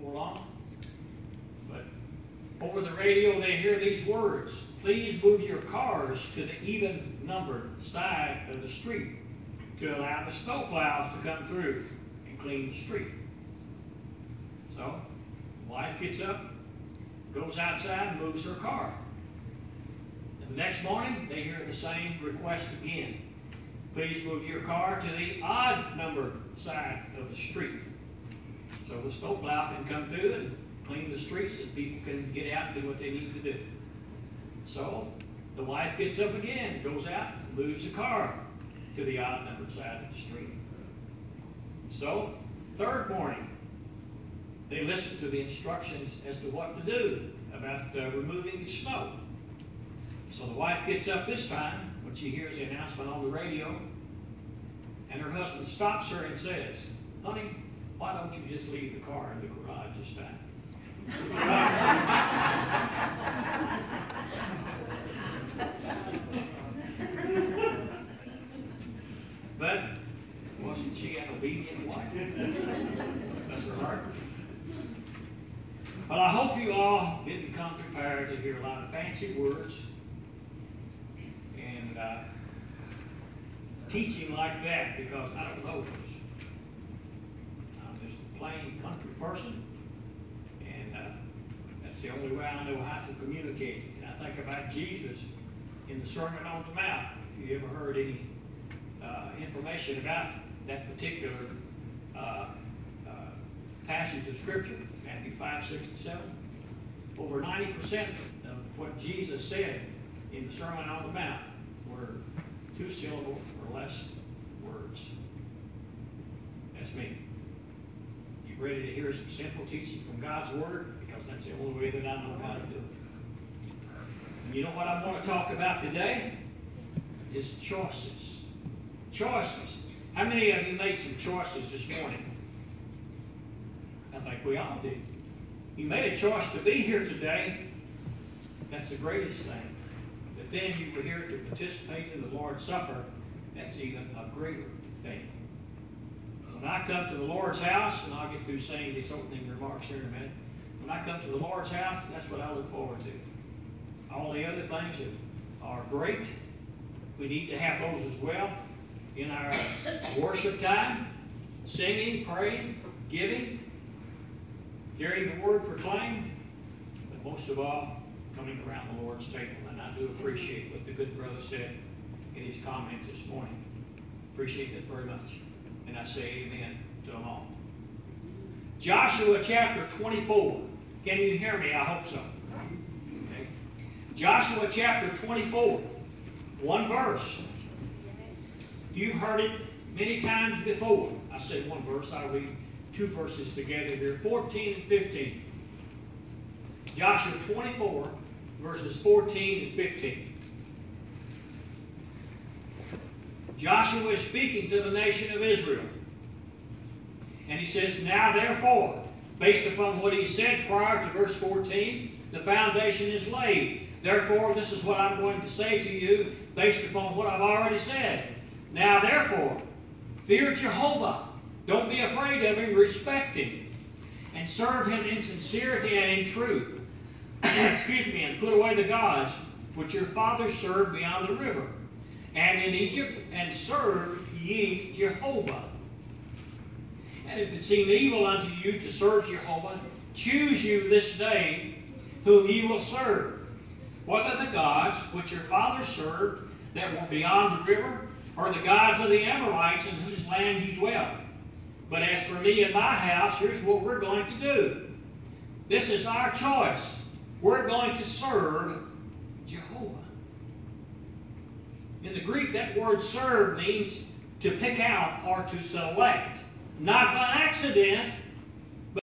along. But over the radio they hear these words: please move your cars to the even-numbered side of the street to allow the snowplows to come through and clean the street. So, wife gets up, goes outside and moves her car. And the next morning, they hear the same request again. Please move your car to the odd-numbered side of the street, so the snowplow can come through and clean the streets and people can get out and do what they need to do. So the wife gets up again, goes out, and moves the car to the odd-numbered side of the street. So, third morning, they listen to the instructions as to what to do about removing the snow. So the wife gets up this time when she hears the announcement on the radio, and her husband stops her and says, "Honey, why don't you just leave the car in the garage this time?" But wasn't she an obedient wife? Bless her heart. Well, I hope you all didn't come prepared to hear a lot of fancy words and teaching like that, because I don't know those. I'm just a plain country person, and that's the only way I know how to communicate. And I think about Jesus in the Sermon on the Mount. If you ever heard any information about that particular passage of Scripture, Matthew 5, 6, and 7, over 90% of what Jesus said in the Sermon on the Mount were two-syllable or less words. That's me. You ready to hear some simple teaching from God's Word? Because that's the only way that I know how to do it. And you know what I want to talk about today? Is choices. Choices. How many of you made some choices this morning? I think we all did. You made a choice to be here today. That's the greatest thing. But then you were here to participate in the Lord's Supper. That's even a greater thing. When I come to the Lord's house, and I'll get through saying these opening remarks here in a minute. When I come to the Lord's house, that's what I look forward to. All the other things are great. We need to have those as well in our worship time, singing, praying, giving, hearing the Word proclaimed, but most of all, coming around the Lord's table. And I do appreciate what the good brother said in his comment this morning. Appreciate that very much. And I say amen to them all. Joshua chapter 24. Can you hear me? I hope so. Okay. Joshua chapter 24. One verse. You've heard it many times before. I say one verse. I'll read two verses together here. 14 and 15. Joshua 24, verses 14 and 15. Joshua is speaking to the nation of Israel. And he says, "Now therefore," based upon what he said prior to verse 14, the foundation is laid. Therefore, this is what I'm going to say to you based upon what I've already said. Now therefore, fear Jehovah. Don't be afraid of him, respect him, and serve him in sincerity and in truth. Excuse me, and put away the gods which your fathers served beyond the river, and in Egypt, and serve ye Jehovah. And if it seem evil unto you to serve Jehovah, choose you this day whom ye will serve, whether the gods which your fathers served that were beyond the river, or the gods of the Amorites in whose land ye dwell. But as for me and my house, here's what we're going to do. This is our choice. We're going to serve Jehovah." In the Greek, that word serve means to pick out or to select. Not by accident,